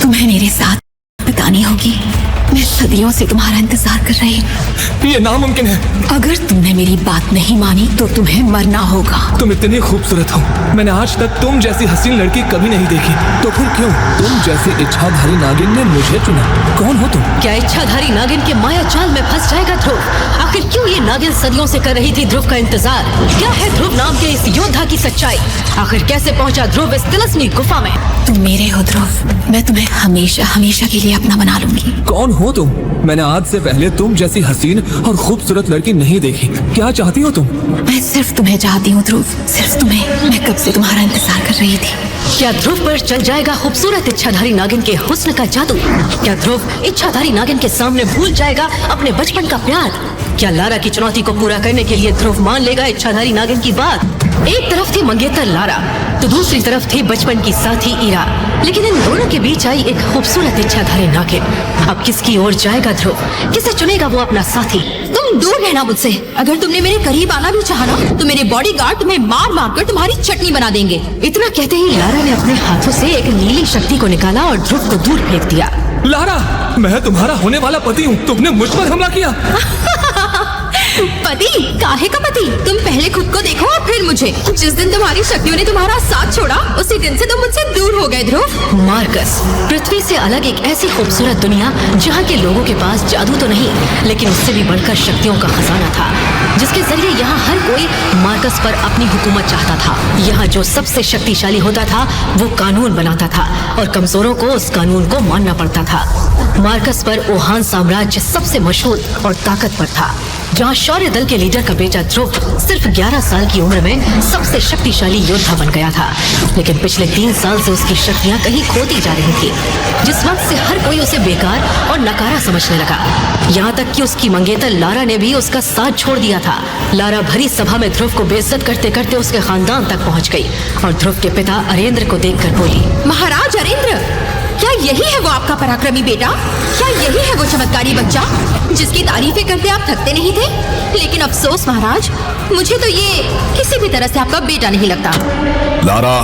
तुम्हें मेरे साथ बितानी होगी। मैं सदियों से तुम्हारा इंतजार कर रही हूँ। ये नामुमकिन है। अगर तुमने मेरी बात नहीं मानी तो तुम्हें मरना होगा। तुम इतनी खूबसूरत हो, मैंने आज तक तुम जैसी हसीन लड़की कभी नहीं देखी। तो फिर क्यों तुम जैसी इच्छाधारी नागिन ने मुझे चुना? कौन हो तुम? क्या इच्छाधारी नागिन के माया जाल में फंस जाएगा ध्रुव? आखिर क्यों ये नागिन सदियों से कर रही थी ध्रुव का इंतजार? क्या है ध्रुव नाम के इस योद्धा की सच्चाई? आखिर कैसे पहुंचा ध्रुव इस तिलस्मी गुफा में? तुम मेरे हो ध्रुव, मैं तुम्हें हमेशा हमेशा के लिए अपना बना लूंगी। कौन हो तुम? मैंने आज से पहले तुम जैसी हसीन और खूबसूरत लड़की नहीं देखी। क्या चाहती हो तुम? मैं सिर्फ तुम्हें चाहती हूँ ध्रुव, सिर्फ तुम्हें। मैं कब से तुम्हारा इंतजार कर रही थी। क्या ध्रुव पर चल जाएगा खूबसूरत इच्छाधारी नागिन के हुस्न का जादू? क्या ध्रुव इच्छाधारी नागिन के सामने भूल जाएगा अपने बचपन का प्यार? क्या लारा की चुनौती को पूरा करने के लिए ध्रुव मान लेगा इच्छाधारी नागिन की बात? एक तरफ थी मंगेतर लारा तो दूसरी तरफ थी बचपन की साथी इरा, लेकिन इन दोनों के बीच आई एक खूबसूरत इच्छाधारी नागिन। अब किसकी ओर जाएगा ध्रुव? किसे चुनेगा वो अपना साथी? तुम दूर रहना मुझसे। अगर तुमने मेरे करीब आना भी चाहा ना तो मेरे बॉडीगार्ड तुम्हें मार मार कर तुम्हारी चटनी बना देंगे। इतना कहते ही लारा ने अपने हाथों से एक नीली शक्ति को निकाला और ध्रुव को दूर फेंक दिया। लारा, मैं तुम्हारा होने वाला पति हूँ। तुमने मुझ पर हमला किया। पति? काहे का पति? तुम पहले खुद को देखो और फिर मुझे। जिस दिन तुम्हारी शक्तियों ने तुम्हारा साथ छोड़ा उसी दिन से तुम मुझसे दूर हो गए ध्रुव। मार्कस, पृथ्वी से अलग एक ऐसी खूबसूरत दुनिया जहाँ के लोगों के पास जादू तो नहीं लेकिन उससे भी बढ़कर शक्तियों का खजाना था, जिसके जरिए यहाँ हर कोई मार्कस पर अपनी हुकूमत चाहता था। यहाँ जो सबसे शक्तिशाली होता था वो कानून बनाता था और कमजोरों को उस कानून को मानना पड़ता था। मार्कस पर ओहान साम्राज्य सबसे मशहूर और ताकतवर था, जहाँ शौर्य दल के लीडर का बेटा ध्रुव सिर्फ 11 साल की उम्र में सबसे शक्तिशाली योद्धा बन गया था। लेकिन पिछले 3 साल से उसकी शक्तियाँ कहीं खोती जा रही थी, जिस वक्त से हर कोई उसे बेकार और नकारा समझने लगा। यहाँ तक कि उसकी मंगेतर लारा ने भी उसका साथ छोड़ दिया था। लारा भरी सभा में ध्रुव को बेइज्जत करते करते उसके खानदान तक पहुँच गई और ध्रुव के पिता अरेंद्र को देखकर बोली, महाराज अरेंद्र, क्या यही है वो आपका पराक्रमी बेटा? क्या यही है वो चमत्कारी बच्चा जिसकी तारीफें करते आप थकते नहीं थे? लेकिन अफसोस महाराज, मुझे तो ये किसी भी तरह से आपका बेटा नहीं लगता। लारा,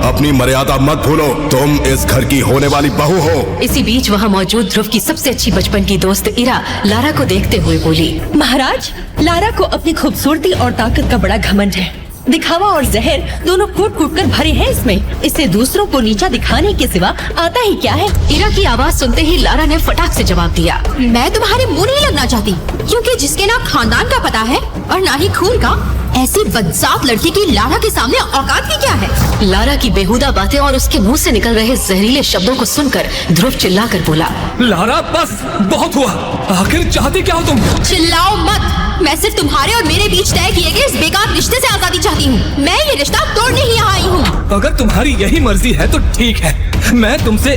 अपनी मर्यादा मत भूलो, तुम इस घर की होने वाली बहू हो। इसी बीच वहाँ मौजूद ध्रुव की सबसे अच्छी बचपन की दोस्त इरा लारा को देखते हुए बोली, महाराज, लारा को अपनी खूबसूरती और ताकत का बड़ा घमंड है। दिखावा और जहर दोनों कूट कूट कर भरे हैं इसमें। इसे दूसरों को नीचा दिखाने के सिवा आता ही क्या है? इरा की आवाज सुनते ही लारा ने फटाक से जवाब दिया, मैं तुम्हारे मुंह नहीं लगना चाहती, क्योंकि जिसके ना खानदान का पता है और ना ही खून का, ऐसी बदजात लड़की की लारा के सामने औकात की क्या है? लारा की बेहुदा बातें और उसके मुंह से निकल रहे जहरीले शब्दों को सुनकर ध्रुव चिल्लाकर बोला, लारा, बस बहुत हुआ। आखिर चाहती क्या हो तुम? चिल्लाओ मत। मैं सिर्फ तुम्हारे और मेरे बीच तय किए गए इस बेकार रिश्ते से आजादी चाहती हूँ। मैं ये रिश्ता तोड़ने ही यहाँ आई हूँ। अगर तुम्हारी यही मर्जी है तो ठीक है, मैं तुमसे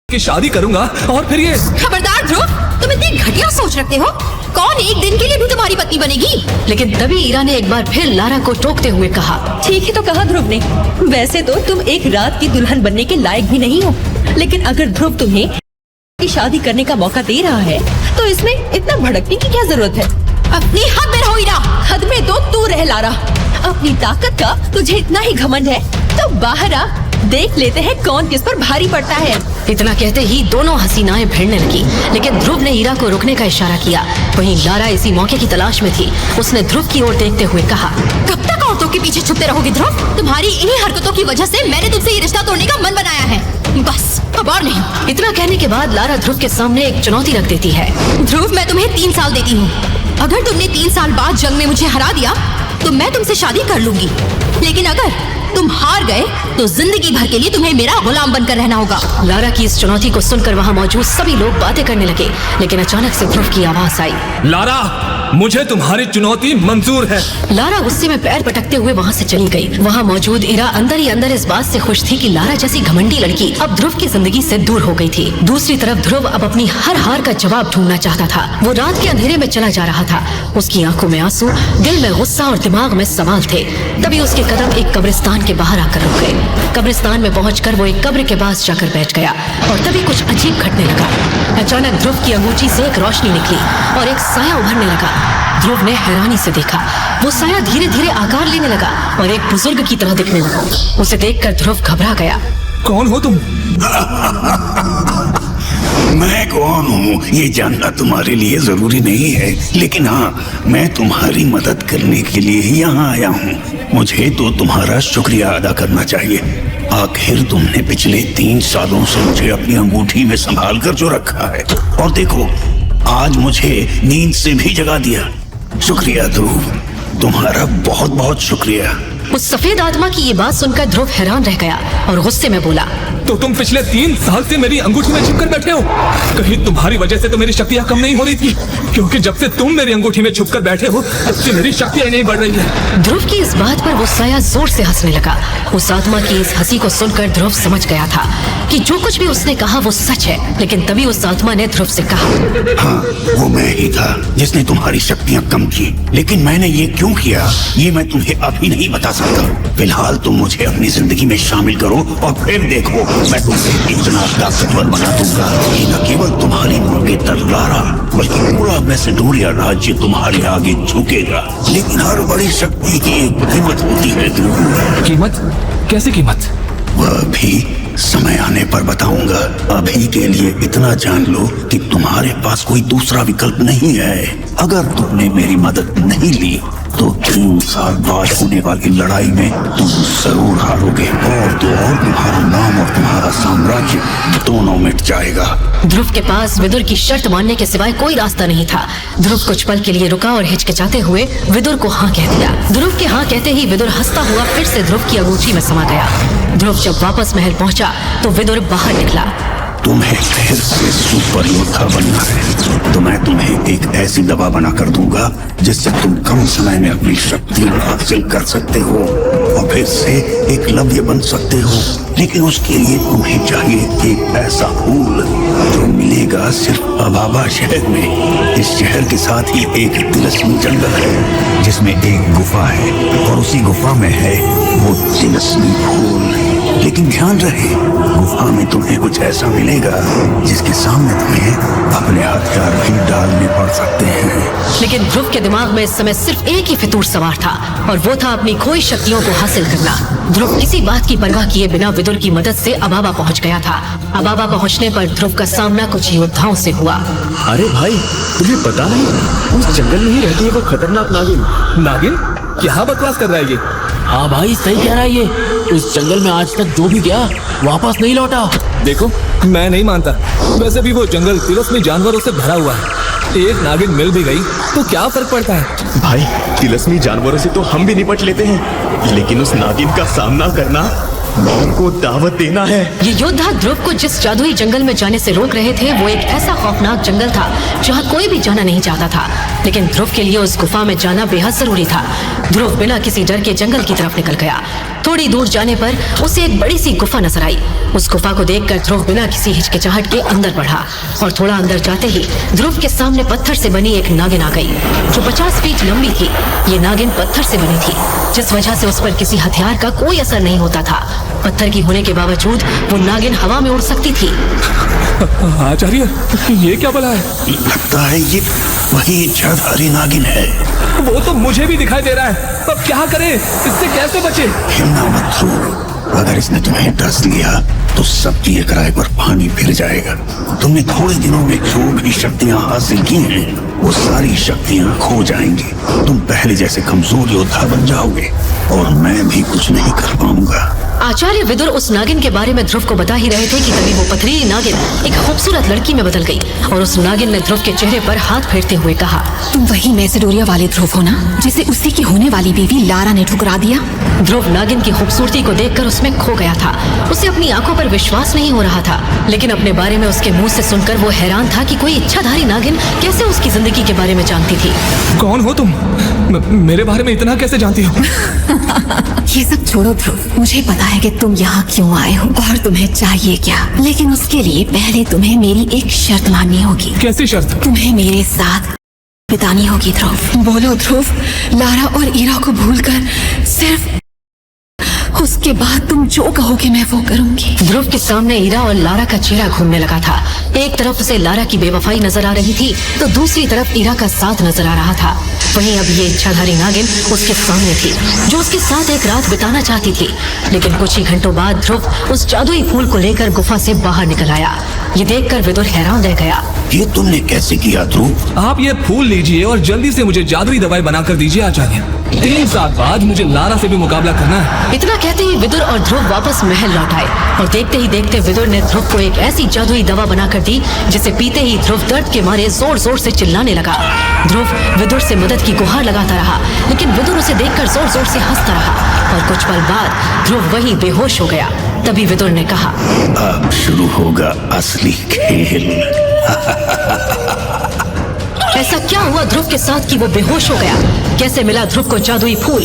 की शादी करूंगा और फिर ये। खबरदार ध्रुव, तुम इतनी घटिया सोच रखते हो। कौन एक दिन के लिए भी तुम्हारी पत्नी बनेगी? लेकिन तभी इरा ने एक बार फिर लारा को टोकते हुए कहा, ठीक है तो कहा ध्रुव ने, वैसे तो तुम एक रात की दुल्हन बनने के लायक भी नहीं हो, लेकिन अगर ध्रुव तुम्हें की शादी करने का मौका दे रहा है तो इसमें इतना भड़कने की क्या जरूरत है? अपनी हद में रहो इरा। हद में तो तू रह लारा। अपनी ताकत का तुझे इतना ही घमंड है तो बाहर आ, देख लेते हैं कौन किस पर भारी पड़ता है। इतना कहते ही दोनों हसीनाएं भिड़ने लगी, लेकिन ध्रुव ने इरा को रुकने का इशारा किया। वहीं लारा इसी मौके की तलाश में थी। उसने ध्रुव की ओर देखते हुए कहा, कब तक औरतों के पीछे छुपते रहोगे ध्रुव? तुम्हारी इन्हीं हरकतों की वजह से मैंने तुमसे ये रिश्ता तोड़ने का मन बनाया है, बस अब और नहीं। इतना कहने के बाद लारा ध्रुव के सामने एक चुनौती रख देती है। ध्रुव, मैं तुम्हें 3 साल देती हूँ। अगर तुमने 3 साल बाद जंग में मुझे हरा दिया तो मैं तुमसे शादी कर लूंगी, लेकिन अगर तुम हार गए तो जिंदगी भर के लिए तुम्हें मेरा गुलाम बनकर रहना होगा। लारा की इस चुनौती को सुनकर वहाँ मौजूद सभी लोग बातें करने लगे, लेकिन अचानक से ध्रुव की आवाज आई, लारा, मुझे तुम्हारी चुनौती मंजूर है। लारा गुस्से में पैर पटकते हुए वहाँ से चली गई। वहाँ मौजूद इरा अंदर ही अंदर इस बात से खुश थी कि लारा जैसी घमंडी लड़की अब ध्रुव की जिंदगी से दूर हो गई थी। दूसरी तरफ ध्रुव अब अपनी हर हार का जवाब ढूंढना चाहता था। वो रात के अंधेरे में चला जा रहा था। उसकी आंखों में आंसू, दिल में गुस्सा और दिमाग में सवाल थे। तभी उसके कदम एक कब्रिस्तान के बाहर आकर रुक गए। कब्रिस्तान में पहुंचकर वो एक कब्र के पास जाकर बैठ गया और तभी कुछ अजीब घटने लगा। अचानक ध्रुव की अंगूठी से एक रोशनी निकली और एक साया उभरने लगा। ध्रुव ने हैरानी से देखा, वो साया धीरे धीरे आकार लेने लगा और एक बुजुर्ग की तरह दिखने लगा। उसे देखकर ध्रुव घबरा गया। कौन हो तुम? कौन हूँ ये जानना तुम्हारे लिए जरूरी नहीं है, लेकिन हाँ, मैं तुम्हारी मदद करने के लिए ही यहाँ आया हूँ। मुझे तो तुम्हारा शुक्रिया अदा करना चाहिए। आखिर तुमने पिछले 3 सालों से मुझे अपनी अंगूठी में संभाल कर जो रखा है, और देखो आज मुझे नींद से भी जगा दिया। शुक्रिया ध्रुव, तुम्हारा बहुत बहुत शुक्रिया। उस सफेद आत्मा की ये बात सुनकर ध्रुव हैरान रह गया और गुस्से में बोला, तो तुम पिछले 3 साल से मेरी अंगूठी में छुपकर बैठे हो। कहीं तुम्हारी वजह से तो मेरी शक्तियाँ कम नहीं हो रही थी, क्योंकि जब से तुम मेरी अंगूठी में छुपकर बैठे हो तब से मेरी शक्तियाँ नहीं बढ़ रही है। ध्रुव की इस बात पर वो साया जोर से हंसने लगा। उस आत्मा की इस हंसी को सुनकर ध्रुव समझ गया था कि जो कुछ भी उसने कहा वो सच है। लेकिन तभी उस आत्मा ने ध्रुव से कहा, हाँ, वो मैं ही था जिसने तुम्हारी शक्तियाँ कम की, लेकिन मैंने ये क्यों किया ये मैं तुम्हें अभी नहीं बता सकता। फिलहाल तुम मुझे अपनी जिंदगी में शामिल करो और फिर देखो मैं तुम्हें इतना ताकतवर बना दूंगा कि न केवल तुम्हारी मंगेतर लारा बल्कि पूरा मैसेडोनिया राज्य तुम्हारे आगे झुकेगा। लेकिन हर बड़ी शक्ति की एक कीमत होती है ध्रुव। कीमत? कैसी कीमत? वह भी समय आने पर बताऊंगा। अभी के लिए इतना जान लो कि तुम्हारे पास कोई दूसरा विकल्प नहीं है। अगर तुमने मेरी मदद नहीं ली तो 3 साल बाद होने वाली लड़ाई में तुम जरूर हारोगे, और तो और तुम्हारा नाम और तुम्हारा साम्राज्य दोनों मिट जाएगा। ध्रुव के पास विदुर की शर्त मानने के सिवाय कोई रास्ता नहीं था। ध्रुव कुछ पल के लिए रुका और हिचकिचाते हुए विदुर को हाँ कह दिया। ध्रुव के हाँ कहते ही विदुर हंसता हुआ फिर से ध्रुव की अंगूठी में समा गया। ध्रुव जब वापस महल पहुंचा तो विदुर बाहर निकला। तुम्हें फिर से सुपर योद्धा बनना है तो मैं तुम्हें एक ऐसी दवा बना कर दूंगा जिससे तुम कम समय में अपनी शक्ति हासिल कर सकते हो और फिर से एकलव्य बन सकते हो। लेकिन उसके लिए तुम्हें चाहिए एक ऐसा फूल जो मिलेगा सिर्फ अबाबा शहर में। इस शहर के साथ ही एक तिलस्मी जंगल है जिसमें एक गुफा है और उसी गुफा में है वो तिलस्मी फूल। लेकिन ध्यान रहे, गुफा में तुम्हें कुछ ऐसा मिलेगा जिसके सामने तुम्हें अपने हथियार भी डालने पड़ सकते हैं। लेकिन ध्रुव के दिमाग में इस समय सिर्फ एक ही फितूर सवार था और वो था अपनी खोई शक्तियों को हासिल करना। ध्रुव किसी बात की परवाह किए बिना विदुर की मदद से अबाबा पहुंच गया था। अबाबा पहुंचने पर ध्रुव का सामना कुछ योद्धाओं से हुआ। अरे भाई, तुम्हें पता नहीं उस जंगल में ही रहती है वो खतरनाक नागिन। नागिन? क्या बकवास कर रहा है ये? हाँ भाई, सही कह रहा है ये। उस जंगल में आज तक जो भी गया वापस नहीं लौटा। देखो, मैं नहीं मानता। वैसे भी वो जंगल तिलस्मी जानवरों से भरा हुआ है। एक नागिन मिल भी गई तो क्या फर्क पड़ता है? भाई, तिलस्मी जानवरों से तो हम भी निपट लेते हैं, लेकिन उस नागिन का सामना करना मौत को दावत देना है। ये योद्धा ध्रुव को जिस जादुई जंगल में जाने से रोक रहे थे वो एक ऐसा खौफनाक जंगल था जहाँ कोई भी जाना नहीं चाहता था। लेकिन ध्रुव के लिए उस गुफा में जाना बेहद जरूरी था। ध्रुव बिना किसी डर के जंगल की तरफ निकल गया। थोड़ी दूर जाने पर उसे एक बड़ी सी गुफा नजर आई। उस गुफा को देखकर ध्रुव बिना किसी हिचकिचाहट के अंदर बढ़ा और थोड़ा अंदर जाते ही ध्रुव के सामने पत्थर से बनी एक नागिन आ गई जो 50 फीट लंबी थी। ये नागिन पत्थर से बनी थी जिस वजह से उस पर किसी हथियार का कोई असर नहीं होता था। पत्थर की होने के बावजूद वो नागिन हवा में उड़ सकती थी। आचार्य, ये क्या भला है? लगता है ये वही इच्छाधारी नागिन है। वो तो मुझे भी दिखाई दे रहा है। अब क्या करें? इससे कैसे बचे? हिम्मत मत ध्रुव, अगर इसने तुम्हें डस लिया तो सब दिए किराए पर पानी फिर जाएगा। तुमने थोड़े दिनों में जो भी शक्तियां हासिल की हैं वो सारी शक्तियां खो जाएंगी। तुम पहले जैसे कमजोर योद्धा बन जाओगे और मैं भी कुछ नहीं कर पाऊंगा। आचार्य विदुर उस नागिन के बारे में ध्रुव को बता ही रहे थे कि तभी वो पथरीली नागिन एक खूबसूरत लड़की में बदल गई और उस नागिन ने ध्रुव के चेहरे पर हाथ फेरते हुए कहा, तुम वही मैसेडोनिया वाले ध्रुव हो ना जिसे उसी की होने वाली बीवी लारा ने ठुकरा दिया? ध्रुव नागिन की खूबसूरती को देखकर उसमें खो गया था। उसे अपनी आंखों पर विश्वास नहीं हो रहा था, लेकिन अपने बारे में उसके मुंह से सुनकर वो हैरान था कि कोई इच्छाधारी नागिन कैसे उसकी जिंदगी के बारे में जानती थी। कौन हो तुम? मेरे बारे में इतना कैसे जानती हो? ये सब छोड़ो ध्रुव, मुझे पता है कि तुम यहाँ क्यों आए हो और तुम्हें चाहिए क्या, लेकिन उसके लिए पहले तुम्हें मेरी एक शर्त माननी होगी। कैसी शर्त? तुम्हें मेरे साथ बितानी होगी ध्रुव। बोलो ध्रुव, लारा और ईरा को भूलकर सिर्फ उसके बाद तुम जो कहोगे मैं वो करूंगी। ध्रुव के सामने ईरा और लारा का चेहरा घूमने लगा था। एक तरफ उसे लारा की बेवफाई नजर आ रही थी तो दूसरी तरफ ईरा का साथ नजर आ रहा था। वहीं अब ये इच्छाधारी नागिन उसके सामने थी जो उसके साथ एक रात बिताना चाहती थी। लेकिन कुछ ही घंटों बाद ध्रुव उस जादुई फूल को लेकर गुफा से बाहर निकल आया। ये देखकर विदुर हैरान रह गया। ये तुमने कैसे किया ध्रुव? आप ये फूल लीजिए और जल्दी से मुझे जादुई दवाई बनाकर दीजिए आचार्य। 3 साल बाद मुझे लारा से भी मुकाबला करना है। इतना कहते ही विदुर और ध्रुव वापस महल लौट आए और देखते ही देखते विदुर ने ध्रुव को एक ऐसी जादुई दवा बनाकर दी जिसे पीते ही ध्रुव दर्द के मारे जोर जोर से चिल्लाने लगा। ध्रुव विदुर से मदद की गुहार लगाता रहा लेकिन विदुर उसे देखकर जोर जोर से हंसता रहा और कुछ पल बाद ध्रुव वहीं बेहोश हो गया। तभी विदुर ने कहा, अब शुरू होगा असली खेल। ऐसा क्या हुआ ध्रुव के साथ कि वो बेहोश हो गया? कैसे मिला ध्रुव को जादुई फूल?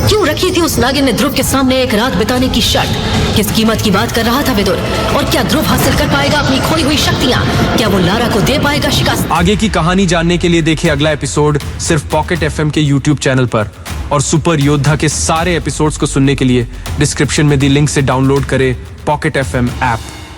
क्यों रखी थी उस नागिन ने ध्रुव के सामने एक रात बिताने की शर्त? किस कीमत की बात कर रहा था विदुर? और क्या ध्रुव हासिल कर पाएगा अपनी खोई हुई शक्तियाँ? क्या वो लारा को दे पाएगा शिकस्त? आगे की कहानी जानने के लिए देखिए अगला एपिसोड सिर्फ पॉकेट एफएम के यूट्यूब चैनल पर। और सुपर योद्धा के सारे एपिसोड्स को सुनने के लिए डिस्क्रिप्शन में दी लिंक से डाउनलोड करें पॉकेट एफएम ऐप।